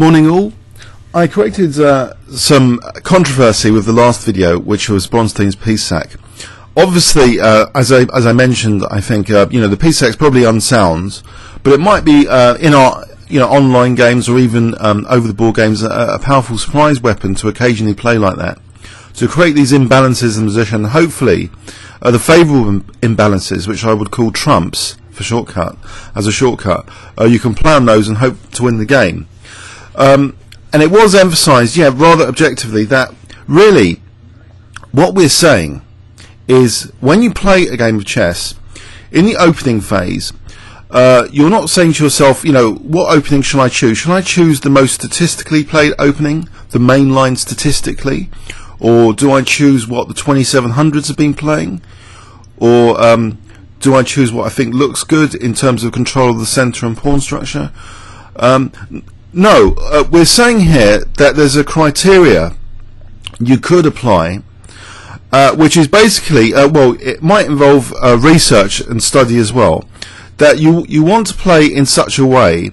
Morning all. I corrected some controversy with the last video, which was Bronstein's piece sack. Obviously, as I mentioned, I think the piece sack's probably unsound, but it might be in our online games or even over the board games a powerful surprise weapon to occasionally play like that, to create these imbalances in position. Hopefully, the favourable imbalances, which I would call trumps for shortcut, as a shortcut, you can play on those and hope to win the game. And it was emphasised, rather objectively, that really what we're saying is when you play a game of chess, in the opening phase, you're not saying to yourself, what opening shall I choose? Shall I choose the most statistically played opening, the main line statistically? Or do I choose what the 2700s have been playing? Or do I choose what I think looks good in terms of control of the centre and pawn structure? No, we're saying here that there's a criteria you could apply, which is basically, it might involve research and study as well, that you want to play in such a way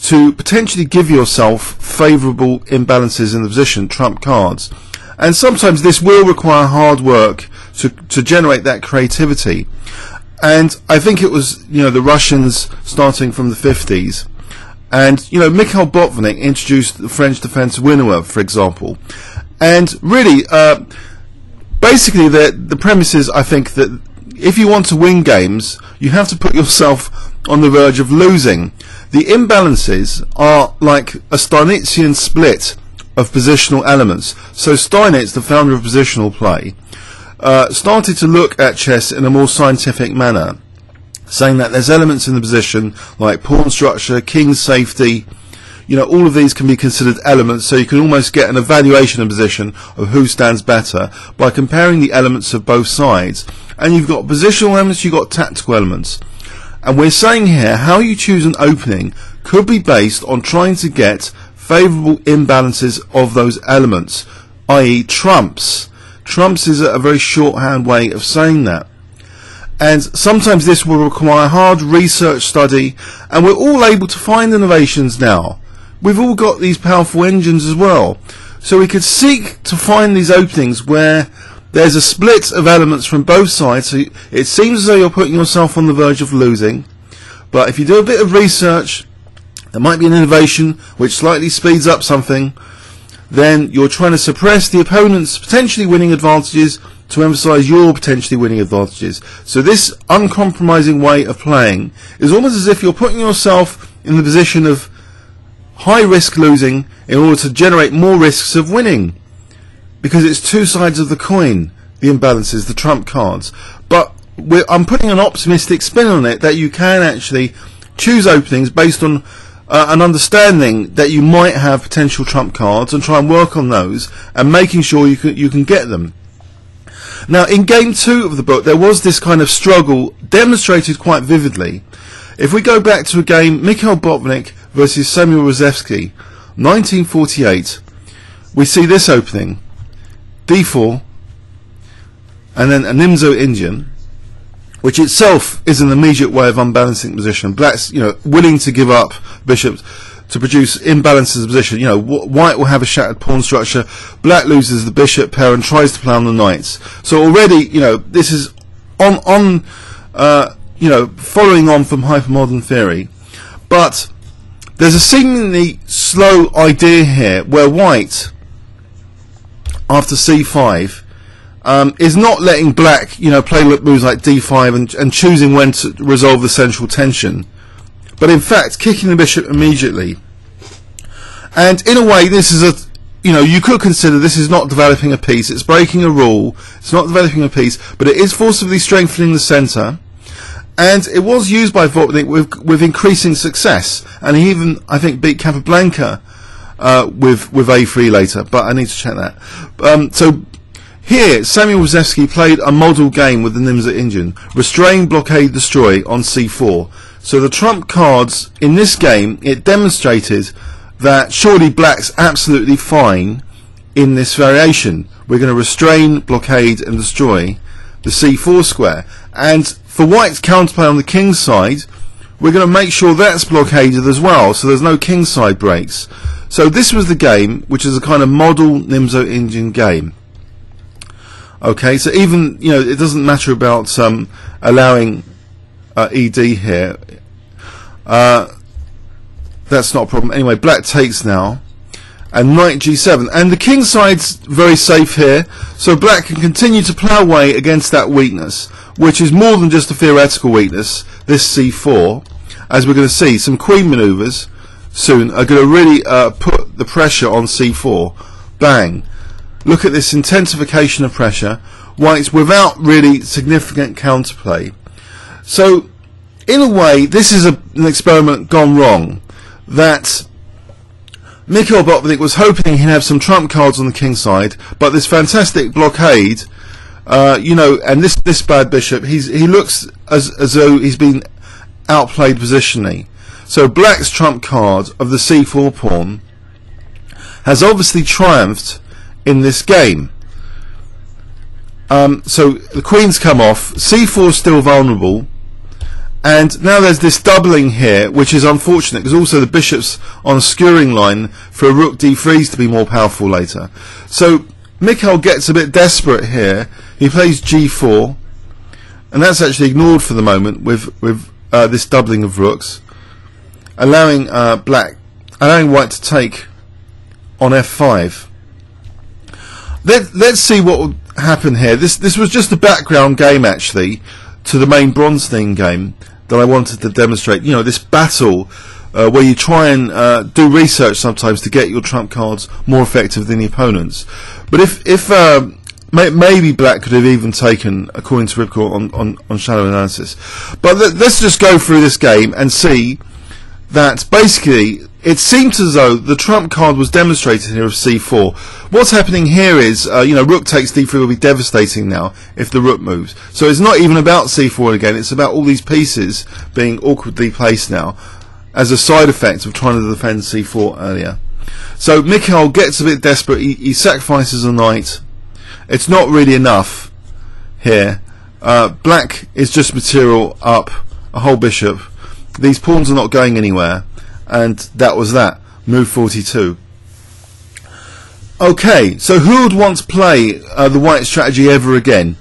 to potentially give yourself favourable imbalances in the position, trump cards. And sometimes this will require hard work to generate that creativity. And I think it was, the Russians starting from the 50s. And, Mikhail Botvinnik introduced the French defense winnower, for example. And really, basically the premise is, I think, that if you want to win games, you have to put yourself on the verge of losing. The imbalances are like a Steinitzian split of positional elements. So Steinitz, the founder of positional play, started to look at chess in a more scientific manner, saying that there's elements in the position like pawn structure, king safety, all of these can be considered elements, so you can almost get an evaluation of position of who stands better by comparing the elements of both sides. And you've got positional elements, you've got tactical elements. And we're saying here how you choose an opening could be based on trying to get favourable imbalances of those elements, i.e. trumps. Trumps is a very shorthand way of saying that. And sometimes this will require hard research study, and we're all able to find innovations now. We've all got these powerful engines as well, so we could seek to find these openings where there's a split of elements from both sides, so it seems as though you're putting yourself on the verge of losing. But if you do a bit of research, there might be an innovation which slightly speeds up something, then you're trying to suppress the opponent's potentially winning advantages to emphasise your potentially winning advantages. So this uncompromising way of playing is almost as if you're putting yourself in the position of high risk losing in order to generate more risks of winning, because it's two sides of the coin, the imbalances, the trump cards. But I'm putting an optimistic spin on it, that you can actually choose openings based on an understanding that you might have potential trump cards and try and work on those and making sure you can get them. Now, in game 2 of the book, there was this kind of struggle demonstrated quite vividly. If we go back to a game, Mikhail Botvinnik versus Samuel Reshevsky, 1948, we see this opening, d4, and then a Nimzo-Indian, which itself is an immediate way of unbalancing position. Black's, willing to give up bishops to produce imbalances of position. White will have a shattered pawn structure, black loses the bishop pair and tries to play on the knights. So already, this is following on from hypermodern theory. But there's a seemingly slow idea here where white, after c5, is not letting black, play moves like d5 and choosing when to resolve the central tension, but in fact kicking the bishop immediately. And in a way, this is you could consider this is not developing a piece, it's breaking a rule, it's not developing a piece, but it is forcibly strengthening the centre. And it was used by Botvinnik with increasing success, and he even, I think, beat Capablanca with a3 later, but I need to check that. So here, Samuel Reshevsky played a model game with the Nimzo-Indian, restrain, blockade, destroy on c4. So the trump cards in this game, it demonstrated that surely black's absolutely fine in this variation. We're going to restrain, blockade and destroy the c4 square. And for white's counterplay on the king's side, we're going to make sure that's blockaded as well, so there's no kingside breaks. So this was the game, which is a kind of model Nimzo-Indian game. Okay, so even, you know, it doesn't matter about allowing ED here. That's not a problem. Anyway, black takes now, and knight G7, and the kingside's very safe here, so black can continue to plough away against that weakness, which is more than just a theoretical weakness. This C4, as we're going to see, some queen manoeuvres soon are going to really put the pressure on C4. Bang! Look at this intensification of pressure. White's without really significant counterplay. So, in a way, this is an experiment gone wrong. That Mikhail Botvinnik was hoping he'd have some trump cards on the king side, but this fantastic blockade, you know, and this bad bishop, he looks as though he's been outplayed positionally. So black's trump card of the c4 pawn has obviously triumphed in this game. So the queen's come off, c4 is still vulnerable, and now there's this doubling here, which is unfortunate because also the bishop's on a skewering line for a rook d3 to be more powerful later. So Mikhail gets a bit desperate here. He plays g4, and that's actually ignored for the moment with this doubling of rooks, allowing white to take on f5. Let's see what will happen here. This was just a background game actually to the main Bronstein game that I wanted to demonstrate. You know, this battle where you try and do research sometimes to get your trump cards more effective than the opponents. But if maybe black could have even taken, according to Ripcore on shallow analysis. But let's just go through this game and see that basically it seems as though the trump card was demonstrated here of c4. What's happening here is, you know, rook takes d3 will be devastating now if the rook moves. So it's not even about c4 again, it's about all these pieces being awkwardly placed now as a side effect of trying to defend c4 earlier. So Mikhail gets a bit desperate, he sacrifices a knight. It's not really enough here. Black is just material up, a whole bishop. These pawns are not going anywhere. And that was that. Move 42. Okay, so who would want to play the white strategy ever again?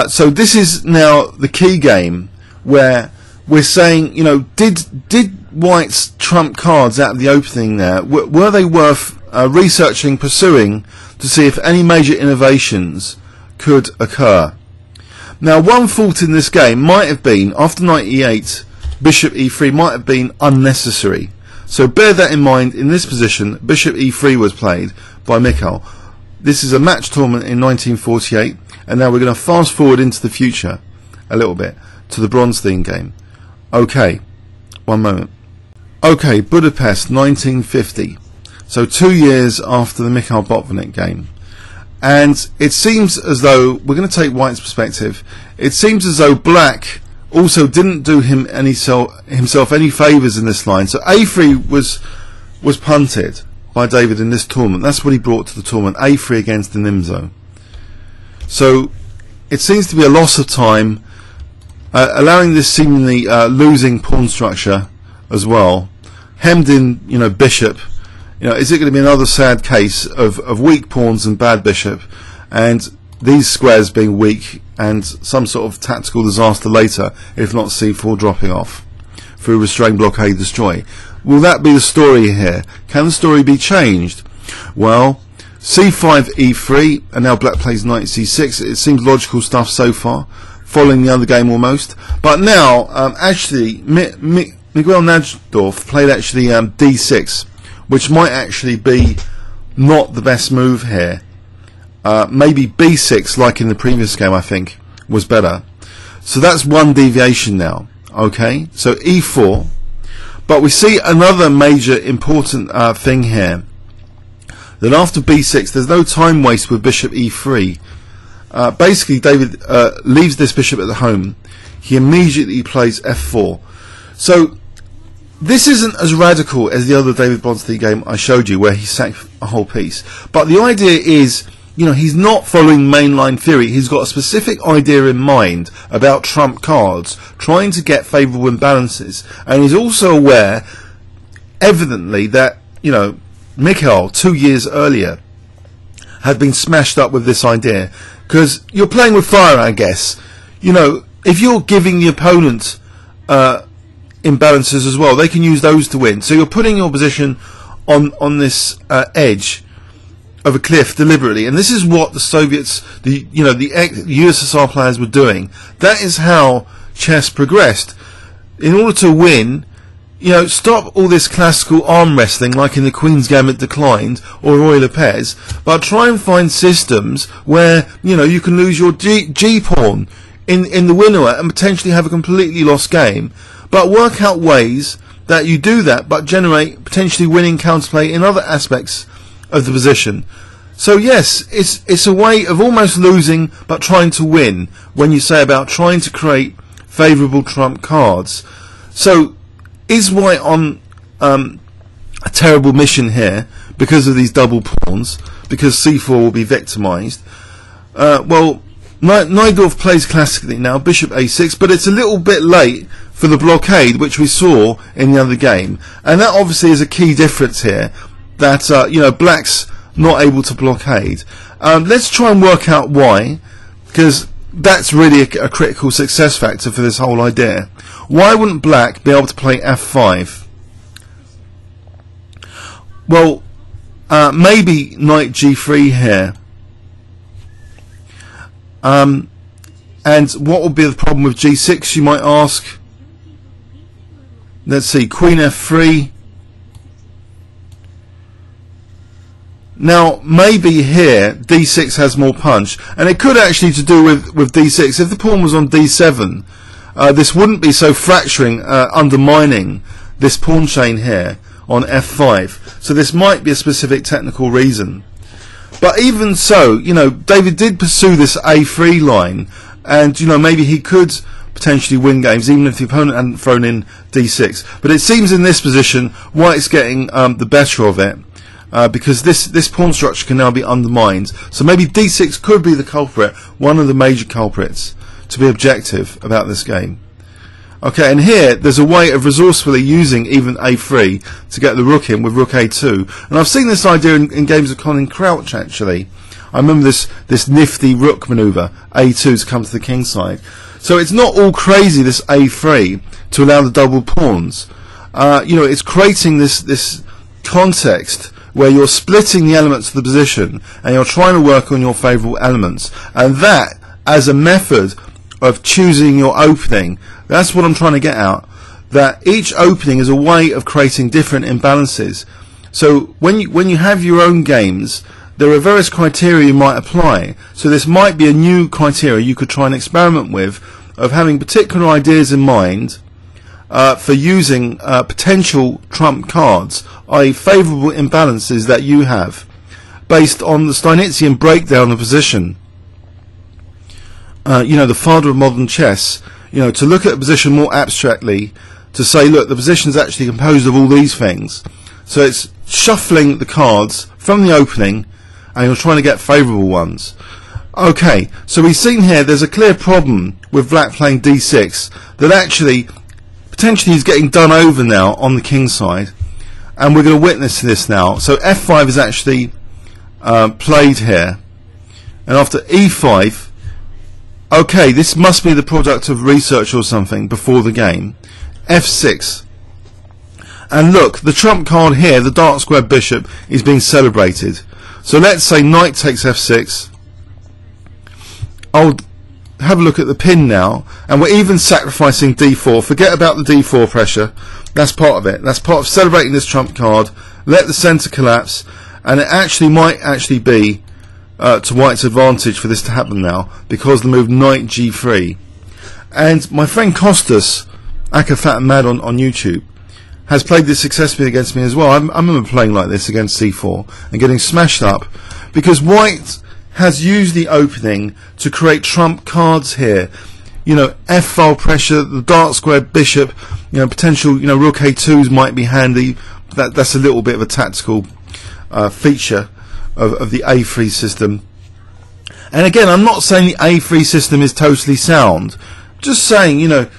So this is now the key game where we're saying, you know, did white's trump cards out of the opening there, were they worth researching, pursuing to see if any major innovations could occur? Now, one fault in this game might have been, after knight e8, bishop e3 might have been unnecessary. So bear that in mind. In this position, bishop e3 was played by Mikhail. This is a match tournament in 1948, and now we're going to fast forward into the future a little bit to the Bronstein game. Okay, one moment. Okay, Budapest 1950. So 2 years after the Mikhail Botvinnik game. And it seems as though, we're going to take white's perspective, it seems as though black also didn't do himself any favours in this line. So a3 was punted by David in this tournament. That's what he brought to the tournament, a3 against the Nimzo. So it seems to be a loss of time, allowing this seemingly losing pawn structure as well. Hemmed in, you know, bishop. You know, is it going to be another sad case of weak pawns and bad bishop, and these squares being weak, and some sort of tactical disaster later, if not c4 dropping off through restrained blockade destroy? Will that be the story here? Can the story be changed? Well, c5 e3, and now black plays knight c6. It seems logical stuff so far, following the other game almost. But now, actually, Miguel Najdorf played actually d6, which might actually be not the best move here. Maybe b6, like in the previous game, I think, was better. So that's one deviation now. Okay, so e4. But we see another major important thing here, that after b6, there's no time waste with bishop e3. Basically, David leaves this bishop at the home. He immediately plays f4. So this isn't as radical as the other David Bronstein game I showed you, where he sacked a whole piece. But the idea is, you know, he's not following mainline theory. He's got a specific idea in mind about trump cards, trying to get favourable imbalances, and he's also aware, evidently, that, you know, Mikhail 2 years earlier had been smashed up with this idea, because you're playing with fire, I guess. You know, if you're giving the opponent imbalances as well, they can use those to win. So you're putting your position on this edge of a cliff deliberately, and this is what the Soviets, the USSR players were doing. That is how chess progressed. In order to win, you know, stop all this classical arm wrestling like in the Queen's Gambit Declined or Roy Lopez, but try and find systems where, you know, you can lose your G pawn in the winner and potentially have a completely lost game, but work out ways that you do that but generate potentially winning counterplay in other aspects of the position. So yes, it's a way of almost losing but trying to win when you say about trying to create favourable trump cards. So is white on a terrible mission here because of these double pawns, because c4 will be victimised? Well, Najdorf plays classically now, bishop a6, but it's a little bit late for the blockade which we saw in the other game, and that obviously is a key difference here, that you know, black's not able to blockade. Let's try and work out why, because that's really a critical success factor for this whole idea. Why wouldn't black be able to play f5? Well, maybe knight g3 here. And what would be the problem with g6, you might ask? Let's see, queen f3. Now, maybe here d6 has more punch, and it could actually to do with d6. If the pawn was on d7, this wouldn't be so fracturing, undermining this pawn chain here on f5. So this might be a specific technical reason. But even so, you know, David did pursue this a3 line, and, you know, maybe he could potentially win games even if the opponent hadn't thrown in d6. But it seems in this position white's getting the better of it. Because this pawn structure can now be undermined. So maybe d6 could be the culprit, one of the major culprits, to be objective about this game. Okay, and here there's a way of resourcefully using even a3 to get the rook in with rook a2. And I've seen this idea in games of Colin Crouch, actually. I remember this nifty rook manoeuvre, a2 to come to the king side. So it's not all crazy, this a3, to allow the double pawns. You know, it's creating this context where you're splitting the elements of the position and you're trying to work on your favourable elements, and that as a method of choosing your opening, that's what I'm trying to get at, that each opening is a way of creating different imbalances. So when you have your own games, there are various criteria you might apply. So this might be a new criteria you could try and experiment with, of having particular ideas in mind for using potential trump cards, i.e. favourable imbalances that you have, based on the Steinitzian breakdown of position. You know, the father of modern chess, you know, to look at a position more abstractly, to say, look, the position is actually composed of all these things. So it's shuffling the cards from the opening, and you're trying to get favourable ones. Okay, so we've seen here there's a clear problem with black playing d6, that actually potentially he's getting done over now on the king side, and we're going to witness this now. So f5 is actually played here, and after e5, okay, this must be the product of research or something before the game, f6, and look, the trump card here, the dark square bishop, is being celebrated. So let's say knight takes f6. I'll have a look at the pin now, and we're even sacrificing d4. Forget about the d4 pressure, that's part of it, that's part of celebrating this trump card. Let the centre collapse, and it actually might actually be to white's advantage for this to happen now, because the move knight g3. And my friend Costas, Aka Fat and Mad on YouTube, has played this successfully against me as well. I remember playing like this against c4 and getting smashed up, because white has used the opening to create trump cards here. You know, f-file pressure, the dark square bishop, you know, potential, you know, rook a2s might be handy. That's a little bit of a tactical feature of the a3 system. And again, I'm not saying the A3 system is totally sound. Just saying, you know,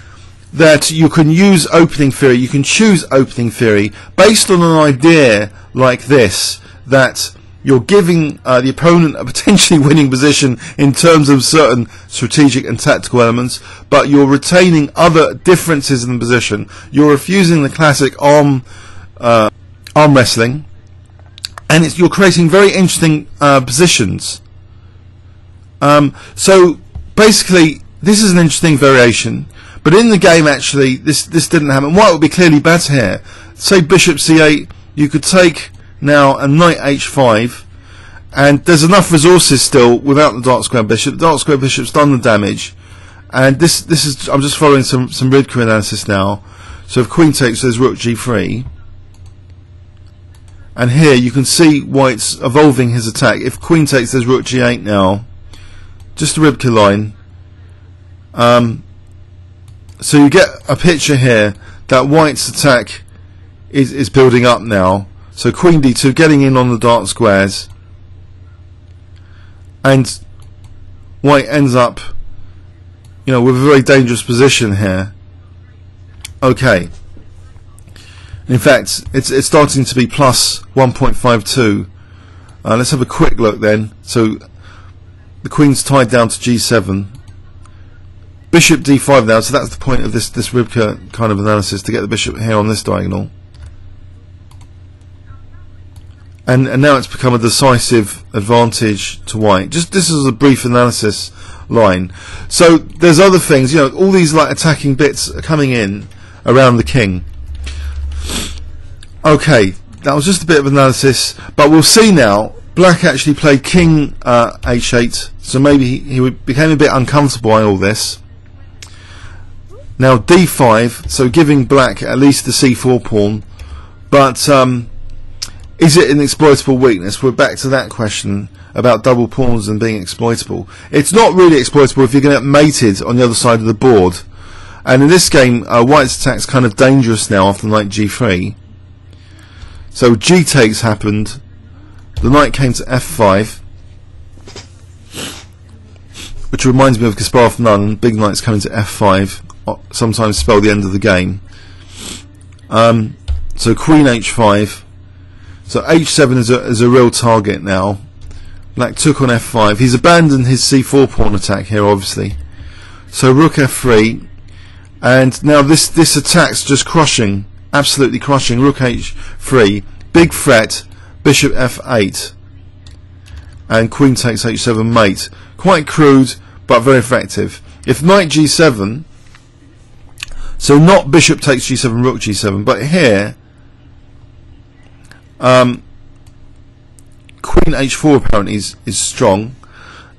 that you can use opening theory, you can choose opening theory based on an idea like this, that you're giving the opponent a potentially winning position in terms of certain strategic and tactical elements, but you're retaining other differences in the position. You're refusing the classic arm wrestling, and you're creating very interesting positions. So basically, this is an interesting variation. But in the game, actually, this didn't happen. White would be clearly better here. Say bishop c8, you could take now a knight h5, and there's enough resources still without the dark square bishop. The dark square bishop's done the damage, and this is, I'm just following some Rydker analysis now. So if queen takes, there's rook g3, and here you can see White's evolving his attack. If queen takes, there's rook g8 now, just a Rydker line. So you get a picture here that White's attack is building up now. So queen d2, getting in on the dark squares, and White ends up, you know, with a very dangerous position here. Okay. In fact, it's starting to be plus 1.52. Let's have a quick look then. So the queen's tied down to g7. Bishop d5 now, so that's the point of this Rydker kind of analysis, to get the bishop here on this diagonal. And now it's become a decisive advantage to White. Just this is a brief analysis line. So there's other things, you know, all these like attacking bits are coming in around the king. Okay, that was just a bit of analysis, but we'll see now. Black actually played king h8, so maybe he became a bit uncomfortable by all this. Now d5, so giving black at least the c4 pawn, but is it an exploitable weakness? We're back to that question about double pawns and being exploitable. It's not really exploitable if you're going to get mated on the other side of the board. And in this game, White's attack's kind of dangerous now after knight g3. So g takes happened, the knight came to f5, which reminds me of Kasparov Nunn, big knights coming to f5. Sometimes spell the end of the game. So queen h5, so h7 is a real target now. Black took on f5. He's abandoned his c4 pawn attack here, obviously. So rook f3, and now this attack's just crushing, absolutely crushing. Rook h3, big threat. Bishop f8, and queen takes h7 mate. Quite crude, but very effective. If knight g7, so not bishop takes g7, rook g7, but here queen h4 apparently is strong,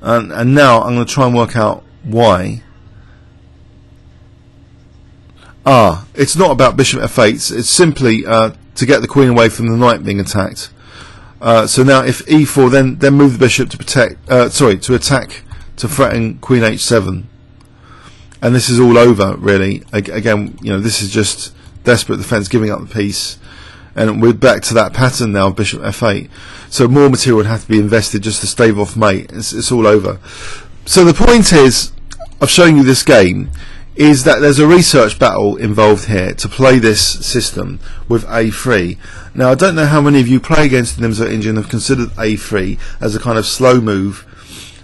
and now I'm going to try and work out why. It's not about bishop f8, it's simply to get the queen away from the knight being attacked. So now if e4, then move the bishop to protect, to attack, to threaten queen h7. And this is all over, really. Again, you know, this is just desperate defense, giving up the piece, and we're back to that pattern now of bishop f8. So more material would have to be invested just to stave off mate. It's all over. So the point is of showing you this game is that there's a research battle involved here to play this system with a3. Now, I don't know how many of you play against the Nimzo-Indian have considered a3 as a kind of slow move,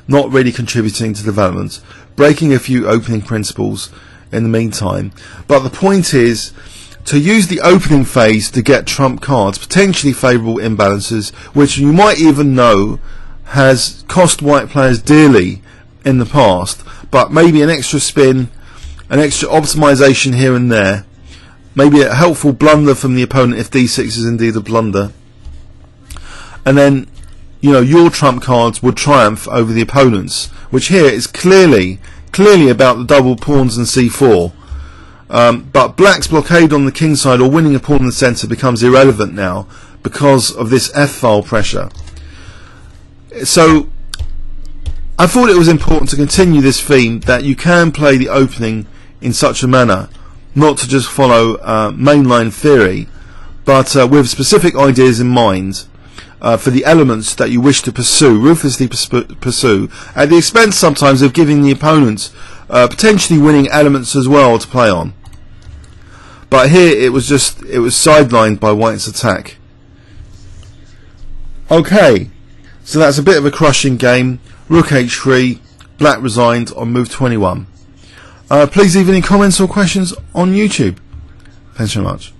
not really contributing to development, breaking a few opening principles in the meantime. But the point is to use the opening phase to get trump cards, potentially favourable imbalances, which you might even know has cost White players dearly in the past, but maybe an extra spin, an extra optimization here and there, maybe a helpful blunder from the opponent if d6 is indeed a blunder, and then, you know, your trump cards would triumph over the opponent's, which here is clearly about the double pawns and c4. But black's blockade on the king side or winning a pawn in the centre becomes irrelevant now because of this f-file pressure. So I thought it was important to continue this theme that you can play the opening in such a manner, not to just follow mainline theory, but with specific ideas in mind. for the elements that you wish to pursue, ruthlessly pursue, at the expense sometimes of giving the opponent potentially winning elements as well to play on. But here it was sidelined by White's attack. Okay, so that's a bit of a crushing game. Rook h3, Black resigned on move 21. Please leave any comments or questions on YouTube. Thanks so much.